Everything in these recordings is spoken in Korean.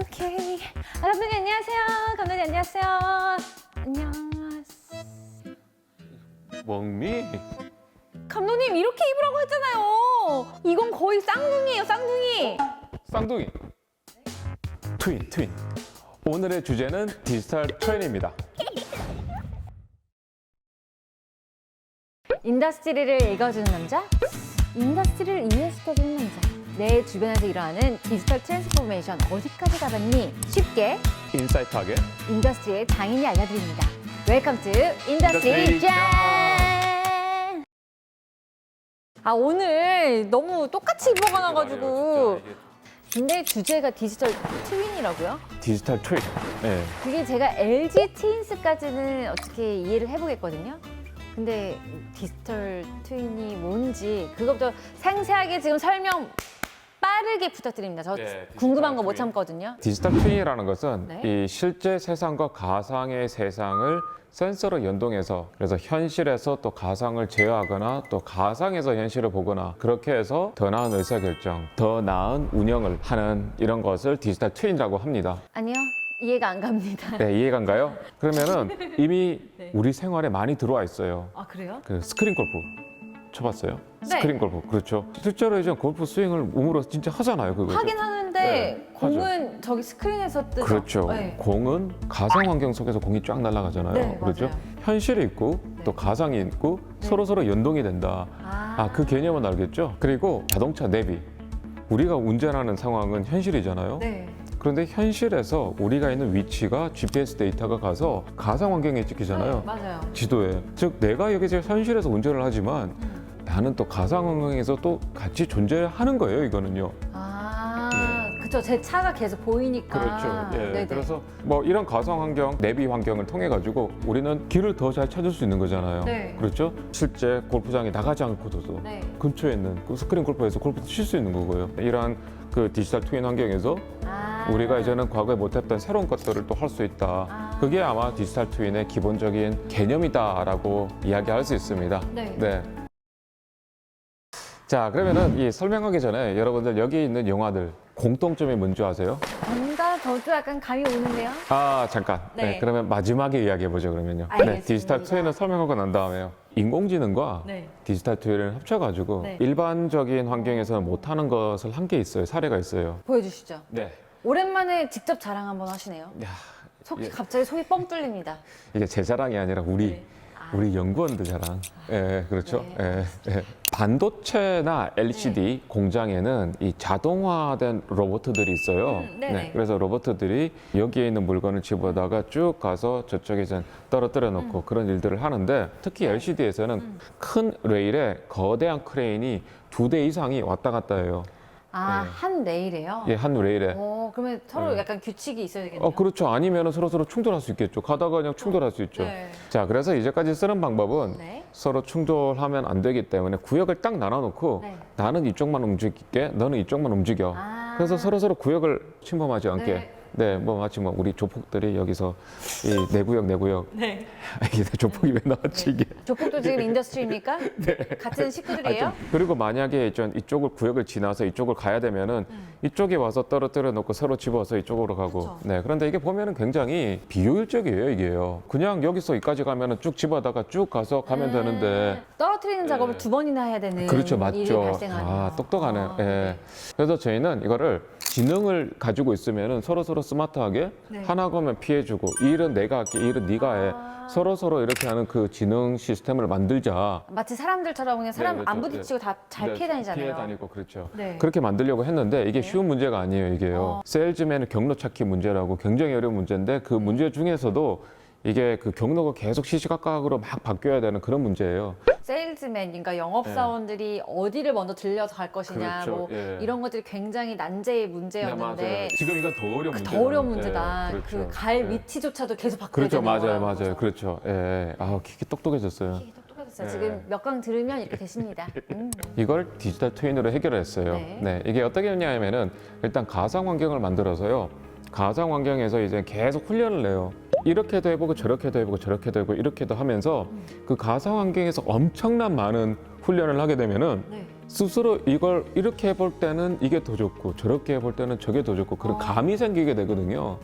오케이. 감독님 안녕하세요. 감독님 안녕하세요. 안녕하세요. 멍미? 감독님 이렇게 입으라고 했잖아요. 이건 거의 쌍둥이에요, 쌍둥이. 쌍둥이. 트윈. 오늘의 주제는 디지털 트윈입니다. 인더스트리를 읽어주는 남자, 인더스트리를 이해시켜주는 남자. 내 주변에서 일어나는 디지털 트랜스포메이션 어디까지 가봤니? 쉽게 인사이트하게. 인더스트리의 장인이 알려드립니다. 웰컴 투 인더스트리 인더스트리 짠! 오늘 너무 똑같이 입어가나가지고 근데 주제가 디지털 트윈이라고요? 디지털 트윈. 네. 그게 제가 LG 트윈스까지는 어떻게 이해를 해보겠거든요. 근데 디지털 트윈이 뭔지 그것부터 상세하게 지금 설명 빠르게 부탁드립니다. 저 네, 궁금한 거 못 트윈. 참거든요. 디지털 트윈이라는 것은 네. 이 실제 세상과 가상의 세상을 센서로 연동해서 그래서 현실에서 또 가상을 제어하거나 또 가상에서 현실을 보거나 그렇게 해서 더 나은 의사결정, 더 나은 운영을 하는 이런 것을 디지털 트윈이라고 합니다. 아니요, 이해가 안 갑니다. 네, 이해간가요? 그러면은 이미 네. 우리 생활에 많이 들어와 있어요. 아 그래요? 그 스크린 골프 쳐봤어요? 네. 스크린 골프 그렇죠. 실제로 이제 골프 스윙을 몸으로 진짜 하잖아요. 그거 하긴 하는데 네, 공은 저기 스크린에서 뜨죠. 그렇죠. 네. 공은 가상 환경 속에서 공이 쫙 날아가잖아요. 네, 그렇죠. 맞아요. 현실이 있고 네. 또 가상이 있고 네. 서로 연동이 된다. 그 개념은 알겠죠. 그리고 자동차 내비. 우리가 운전하는 상황은 현실이잖아요. 네. 그런데 현실에서 우리가 있는 위치가 GPS 데이터가 가서 가상 환경에 찍히잖아요. 네, 맞아요. 지도에. 즉 내가 여기서 현실에서 운전을 하지만 나는 또 가상 환경에서 또 같이 존재하는 거예요. 이거는요. 그쵸. 제 차가 계속 보이니까. 그렇죠. 예. 네네. 그래서 뭐 이런 가상 환경, 내비 환경을 통해 가지고 우리는 길을 더 잘 찾을 수 있는 거잖아요. 네. 그렇죠? 실제 골프장에 나가지 않고도 네. 근처에 있는 그 스크린 골프에서 골프도 칠 수 있는 거고요. 이러한 그 디지털 트윈 환경에서 우리가 이제는 과거에 못했던 새로운 것들을 또 할 수 있다. 그게 아마 디지털 트윈의 기본적인 개념이다라고 이야기할 수 있습니다. 네. 자, 그러면은 이 설명하기 전에 여러분들 여기 있는 영화들 공통점이 뭔지 아세요? 뭔가 저도 약간 감이 오는데요. 잠깐. 네. 그러면 마지막에 이야기해보죠, 그러면요. 알겠습니다. 디지털 트윈을 설명하고 난 다음에요. 인공지능과 네. 디지털 트윈을 합쳐가지고 네. 일반적인 환경에서는 못하는 것을 한 게 있어요. 사례가 있어요. 보여주시죠. 네. 오랜만에 직접 자랑 한번 하시네요. 야, 예. 갑자기 속이 뻥 뚫립니다. 이게 제 자랑이 아니라 네. 우리 연구원들 자랑. 예, 그렇죠. 네. 예. 반도체나 LCD 공장에는 이 자동화된 로봇들이 있어요. 네네. 그래서 로봇들이 여기에 있는 물건을 집어다가 쭉 가서 저쪽에 떨어뜨려 놓고 그런 일들을 하는데 특히 LCD에서는 큰 레일에 거대한 크레인이 2대 이상이 왔다 갔다 해요. 한 레일에요? 예, 한 레일에. 그러면 서로 네. 약간 규칙이 있어야 되겠네요. 그렇죠. 아니면 서로 충돌할 수 있겠죠. 가다가 그냥 충돌할 수 있죠. 네. 자, 그래서 이제까지 쓰는 방법은 네. 서로 충돌하면 안 되기 때문에 구역을 딱 나눠놓고 네. 나는 이쪽만 움직일게, 너는 이쪽만 움직여. 그래서 서로 구역을 침범하지 않게. 뭐 마치 뭐 우리 조폭들이 여기서 이 내 구역. 네. 이게 조폭이 왜 나왔지 이게. 조폭도 지금 인더스트리입니까? 같은 식구들이에요? 그리고 만약에 이쪽을 구역을 지나서 이쪽을 가야 되면은 이쪽에 와서 떨어뜨려 놓고 서로 집어서 이쪽으로 가고. 그쵸. 그런데 이게 보면은 굉장히 비효율적이에요, 이게요. 그냥 여기서 여기까지 가면은 쭉 집어다가 쭉 가서 가면 되는데. 떨어뜨리는 작업을 2번이나 해야 되는 그렇죠, 일이 맞죠. 발생하네요. 똑똑하네요. 예. 네. 그래서 저희는 이거를 지능을 가지고 있으면은 서로 스마트하게 네. 하나 가면 피해주고 이 일은 내가 할게, 이 일은 네가 해. 서로 이렇게 하는 그 지능 시스템을 만들자. 마치 사람들처럼 그냥 사람 그렇죠. 안 부딪히고 다 잘 피해 다니잖아요. 피해 다니고 그렇죠. 네. 그렇게 만들려고 했는데 이게 네. 쉬운 문제가 아니에요, 이게요. 세일즈맨의 경로 찾기 문제라고 굉장히 어려운 문제인데 그 문제 중에서도 이게 그 경로가 계속 시시각각으로 막 바뀌어야 되는 그런 문제예요. 세일즈맨, 그러니까 영업사원들이 어디를 먼저 들려서 갈 것이냐, 그렇죠. 뭐 예. 이런 것들이 굉장히 난제의 문제였는데 맞아요. 지금 이건 더 어려운 문제다. 더 어려운 문제다. 그렇죠. 그 갈 예. 위치조차도 계속 바뀌어야 그렇죠, 되는 맞아요. 거죠. 그렇죠. 예. 킥이 똑똑해졌어요. 되게 똑똑해졌어요. 네. 지금 몇 강 들으면 이렇게 되십니다. 이걸 디지털 트윈으로 해결했어요. 네. 이게 어떻게 했냐면은 일단 가상 환경을 만들어서요. 가상 환경에서 이제 계속 훈련을 내요. 이렇게도 해보고 저렇게도 해보고 저렇게도 해보고 이렇게도 하면서 그 가상 환경에서 엄청난 많은 훈련을 하게 되면은 네. 스스로 이걸 이렇게 해볼 때는 이게 더 좋고 저렇게 해볼 때는 저게 더 좋고 그런 감이 생기게 되거든요.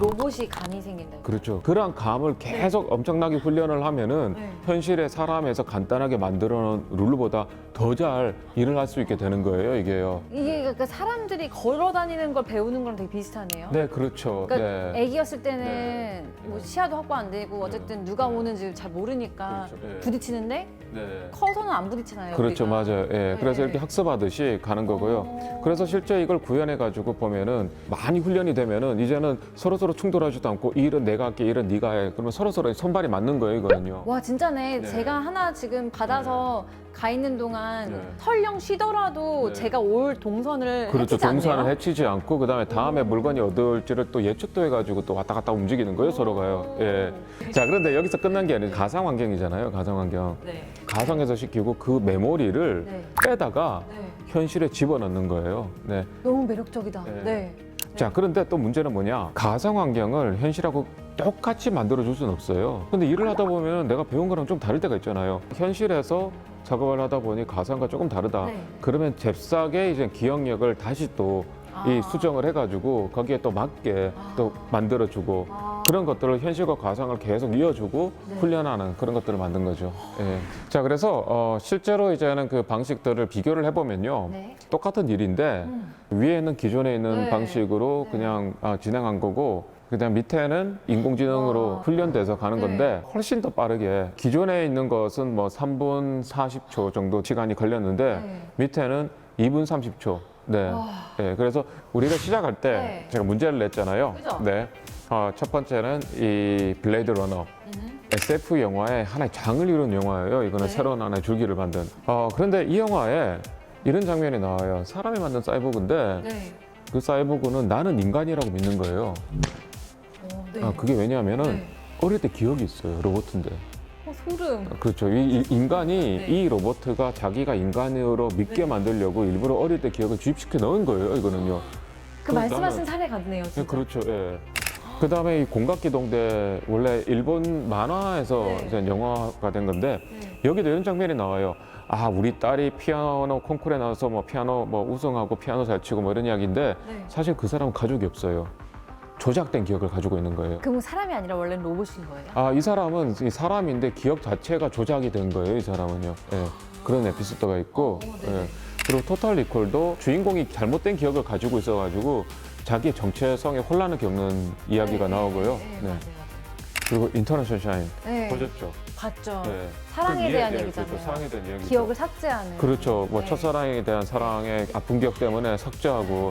로봇이 감이 생긴다. 그렇죠. 그러한 감을 계속 엄청나게 훈련을 하면은 네. 현실의 사람에서 간단하게 만들어 놓은 룰보다 더 잘 일을 할 수 있게 되는 거예요, 이게요. 이게 그러니까 사람들이 걸어 다니는 걸 배우는 거랑 되게 비슷하네요. 네, 그렇죠. 그러니까 네. 애기였을 때는 네. 뭐 시야도 확보 안 되고 어쨌든 누가 오는지 잘 모르니까 그렇죠. 네. 부딪히는데 네. 커서는 안 부딪히나요? 그렇죠, 우리가? 맞아요. 예, 그래서 네. 이렇게 학습하듯이 가는 거고요. 그래서 실제 이걸 구현해 가지고 보면은 많이 훈련이 되면은 이제는 서로 충돌하지도 않고 이 일은 내가 할게, 이 일은 네가 해. 그러면 서로 손발이 맞는 거예요, 이거는요. 와 진짜네. 네. 제가 하나 지금 받아서 가 있는 동안 네. 설령 쉬더라도 네. 제가 올 동선을 그렇죠. 해치지 동산을 않네요. 해치지 않고 그다음에 다음에 물건이 어떨지를 또 예측도 해가지고 또 왔다 갔다 움직이는 거예요, 서로가요. 예. 자, 그런데 여기서 끝난 게 아니라 가상 환경이잖아요, 가상 환경. 네. 가상에서 시키고 그 메모리를 네. 빼다가 네. 현실에 집어넣는 거예요. 네. 너무 매력적이다. 네. 네. 자, 그런데 또 문제는 뭐냐? 가상 환경을 현실하고 똑같이 만들어 줄 수는 없어요. 근데 일을 하다 보면 내가 배운 거랑 좀 다를 때가 있잖아요. 현실에서 작업을 하다 보니 가상과 조금 다르다. 네. 그러면 잽싸게 이제 기억력을 다시 또 이 아. 수정을 해가지고 거기에 또 맞게 또 만들어주고 아. 그런 것들을 현실과 가상을 계속 이어주고 네. 훈련하는 그런 것들을 만든 거죠. 예. 자, 그래서 실제로 이제는 그 방식들을 비교를 해보면요. 네. 똑같은 일인데 위에는 기존에 있는 네. 방식으로 네. 그냥 진행한 거고 그다음 밑에는 인공지능으로 와. 훈련돼서 가는 네. 건데 훨씬 더 빠르게 기존에 있는 것은 뭐 3분 40초 정도 시간이 걸렸는데 네. 밑에는 2분 30초. 네. 와. 네. 그래서 우리가 시작할 때 네. 제가 문제를 냈잖아요. 그죠? 네. 첫 번째는 이 블레이드 러너. SF 영화의 하나의 장을 이룬 영화예요. 이거는 네. 새로운 하나의 줄기를 만든. 그런데 이 영화에 이런 장면이 나와요. 사람이 만든 사이보그인데 네. 그 사이보그는 나는 인간이라고 믿는 거예요. 네. 그게 왜냐하면은 네. 어릴 때 기억이 있어요. 로봇인데. 소름. 그렇죠. 이 인간이 네. 이 로봇가 자기가 인간으로 믿게 네. 만들려고 일부러 어릴 때 기억을 주입시켜 넣은 거예요. 이거는요. 그 말씀하신 사례 같네요. 네, 진짜. 그렇죠. 예. 그 다음에 이 공각기동대 원래 일본 만화에서 네. 이제 영화가 된 건데 네. 여기도 이런 장면이 나와요. 우리 딸이 피아노 콩쿠르에 나와서 뭐 피아노 뭐 우승하고 피아노 잘 치고 뭐 이런 이야기인데 네. 사실 그 사람은 가족이 없어요. 조작된 기억을 가지고 있는 거예요. 그럼 사람이 아니라 원래는 로봇인 거예요? 이 사람은 이 사람인데 기억 자체가 조작이 된 거예요. 이 사람은요. 예. 그런 에피소드가 있고 네네. 예. 그리고 토탈 리콜도 주인공이 잘못된 기억을 가지고 있어가지고 자기의 정체성에 혼란을 겪는 이야기가 나오고요. 네, 네. 맞아요. 그리고 인터넷 선샤인 네. 보셨죠? 봤죠. 네. 사랑에 그 대한 이야기, 얘기잖아요. 그렇죠. 사랑에 대한 이야기죠. 기억을 삭제하는. 그렇죠. 뭐 네. 첫사랑에 대한 사랑의 아픈 기억 때문에 삭제하고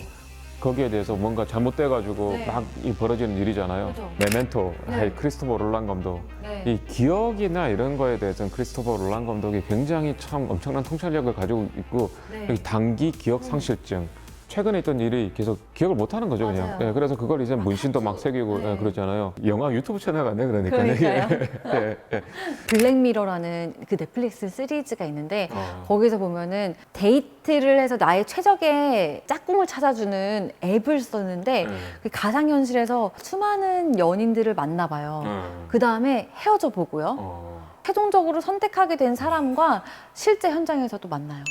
거기에 대해서 뭔가 잘못돼가지고 네. 막 벌어지는 일이잖아요. 그죠. 메멘토, 네. 크리스토퍼 롤란 감독. 네. 이 기억이나 이런 거에 대해서는 크리스토퍼 롤란 감독이 굉장히 참 엄청난 통찰력을 가지고 있고 네. 여기 단기 기억 상실증. 최근에 있던 일이 계속 기억을 못 하는 거죠, 그냥. 맞아요. 그래서 그걸 이제 문신도 막 새기고 네. 그러잖아요. 영화 유튜브 채널 같네, 그러니까. 그러니까요. 예, 예. 블랙미러라는 그 넷플릭스 시리즈가 있는데 어. 거기서 보면은 데이트를 해서 나의 최적의 짝꿍을 찾아주는 앱을 썼는데 그 가상현실에서 수많은 연인들을 만나봐요. 그 다음에 헤어져 보고요. 최종적으로 선택하게 된 사람과 실제 현장에서 또 만나요.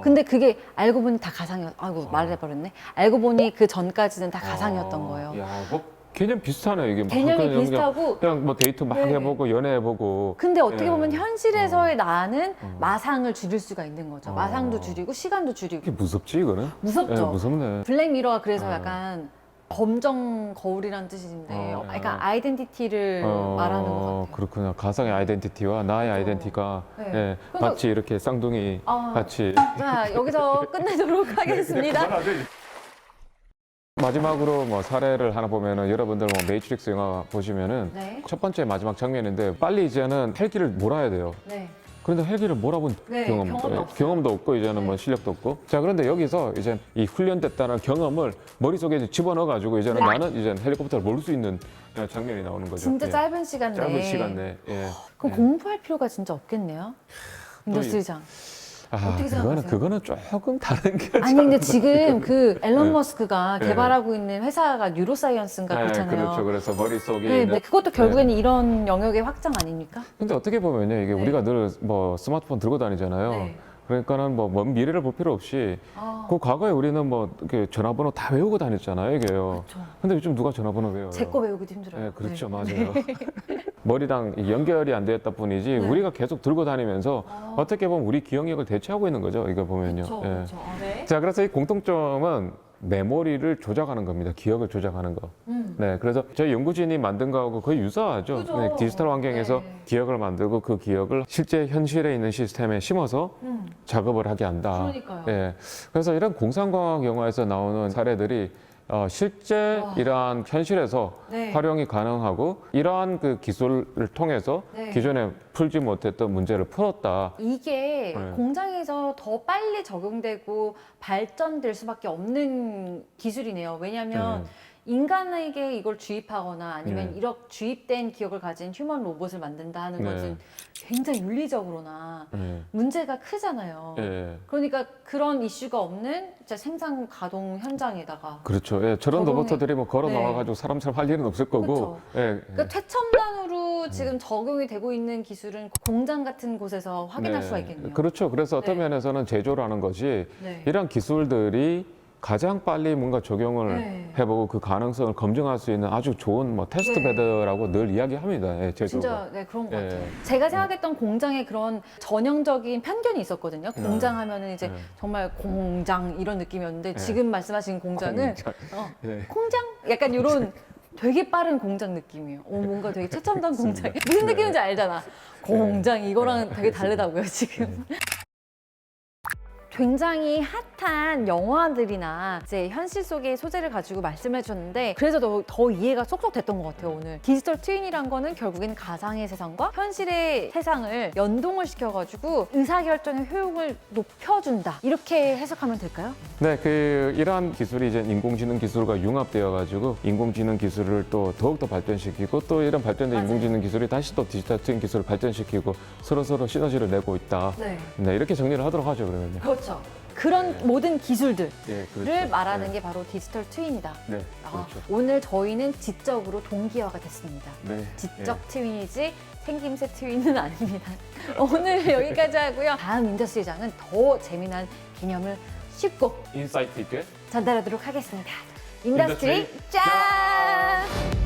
근데 그게 알고 보니 다 가상이었, 말해버렸네. 알고 보니 그 전까지는 다 가상이었던 거예요. 야, 뭐 개념 비슷하네, 이게. 개념이 그냥 비슷하고, 그냥 뭐 데이트 막 네. 해보고 연애해보고. 근데 어떻게 예. 보면 현실에서의 나는 마상을 줄일 수가 있는 거죠. 어. 마상도 줄이고, 시간도 줄이고. 이게 무섭지, 이거는? 무섭죠? 예, 무섭네. 블랙미러가 그래서 어. 약간 검정 거울이라는 뜻인데, 어. 약간 아이덴티티를 말하는 것 같아요. 그렇구나. 가상의 아이덴티티와 나의 아이덴티티가 네. 예, 그래서- 마치 이렇게 쌍둥이 아. 같이. 자, 여기서 끝내도록 하겠습니다. 마지막으로 뭐 사례를 하나 보면은 여러분들 뭐 매트릭스 영화 보시면은 네. 첫 번째 마지막 장면인데 빨리 이제는 헬기를 몰아야 돼요. 네. 그런데 헬기를 몰아본 네, 경험도 없어요. 없고 이제는 뭐 네. 실력도 없고. 자, 그런데 여기서 이제 이 훈련됐다는 경험을 머릿속에 이제 집어넣어가지고 이제는 네. 나는 이제 헬리콥터를 몰 수 있는 장면이 나오는 거죠. 진짜 예. 짧은 시간 내에. 짧은 시간 내에. 예. 그럼 공부할 필요가 진짜 없겠네요. 인더스트리장. 어떻게 생각하세요? 그거는 조금 다른 게. 아니 근데 지금 그 앨런 네. 머스크가 네. 개발하고 있는 회사가 뉴로사이언스인가 그렇잖아요. 그렇죠. 그래서 머릿속에 네, 있는. 네, 그것도 결국에는 이런 영역의 확장 아닙니까? 근데 어떻게 보면요, 이게 네. 우리가 늘 뭐 스마트폰 들고 다니잖아요. 네. 그러니까는 뭐 먼 미래를 볼 필요 없이 아, 그 과거에 우리는 뭐 이렇게 전화번호 다 외우고 다녔잖아요, 이게요. 그렇죠. 근데 요즘 누가 전화번호 외워요? 제 거 외우기도 힘들어요. 네, 그렇죠, 네. 맞아요. 머리랑 연결이 안 되었다 뿐이지 네. 우리가 계속 들고 다니면서 어떻게 보면 우리 기억력을 대체하고 있는 거죠, 이거 보면요. 그렇죠, 예. 그렇죠. 네. 자, 그래서 이 공통점은 메모리를 조작하는 겁니다. 기억을 조작하는 거. 네, 그래서 저희 연구진이 만든 거하고 거의 유사하죠. 그죠. 네, 디지털 환경에서 네. 기억을 만들고 그 기억을 실제 현실에 있는 시스템에 심어서 작업을 하게 한다. 그러니까요. 예. 그래서 이런 공상과학 영화에서 나오는 사례들이 실제 와. 이러한 현실에서 네. 활용이 가능하고 이러한 그 기술을 통해서 네. 기존에 풀지 못했던 문제를 풀었다. 이게 네. 공장에서 더 빨리 적용되고 발전될 수밖에 없는 기술이네요. 왜냐하면 인간에게 이걸 주입하거나 아니면 네. 이렇게 주입된 기억을 가진 휴먼 로봇을 만든다 하는 네. 것은 굉장히 윤리적으로나 예. 문제가 크잖아요. 예. 그러니까 그런 이슈가 없는 진짜 생산 가동 현장에다가 그렇죠. 예, 저런 적용이- 로봇들이 뭐 걸어 네. 나와가지고 사람처럼 할 일은 없을 거고. 예, 그러니까 최첨단으로 지금 적용이 되고 있는 기술은 공장 같은 곳에서 확인할 수가 있겠네요. 그렇죠. 그래서 어떤 네. 면에서는 제조라는 것이 네. 이런 기술들이 가장 빨리 뭔가 적용을 네. 해보고 그 가능성을 검증할 수 있는 아주 좋은 뭐 테스트 네. 베드라고 늘 이야기합니다. 예, 제조가. 진짜 네, 그런 것 예. 같아요. 제가 생각했던 공장에 그런 전형적인 편견이 있었거든요. 공장 하면은 이제 네. 정말 공장 이런 느낌이었는데 네. 지금 말씀하신 공장은 공장. 예. 공장? 약간 이런 되게 빠른 공장 느낌이에요. 뭔가 되게 최첨단 공장. 무슨 느낌인지 알잖아. 공장 이거랑 되게 다르다고요, 지금. 굉장히 핫한 영화들이나 이제 현실 속의 소재를 가지고 말씀해 주셨는데 그래서 더 이해가 쏙쏙 됐던 것 같아요, 오늘. 디지털 트윈이란 거는 결국엔 가상의 세상과 현실의 세상을 연동을 시켜가지고 의사결정의 효용을 높여준다. 이렇게 해석하면 될까요? 네, 이러한 기술이 이제 인공지능 기술과 융합되어 가지고 인공지능 기술을 또 더욱더 발전시키고 또 이런 발전된 맞아요. 인공지능 기술이 다시 또 디지털 트윈 기술을 발전시키고 서로 시너지를 내고 있다. 네. 네, 이렇게 정리를 하도록 하죠, 그러면요. 그렇죠. 그런 모든 기술들을 예, 그렇죠. 말하는 네. 게 바로 디지털 트윈이다. 네, 아, 그렇죠. 오늘 저희는 지적으로 동기화가 됐습니다. 네. 지적 트윈이지 생김새 트윈은 아닙니다. 오늘 여기까지 하고요. 다음 인더스트리장은 더 재미난 개념을 쉽고 인사이트 있게 전달하도록 하겠습니다. 인더스트리 짠!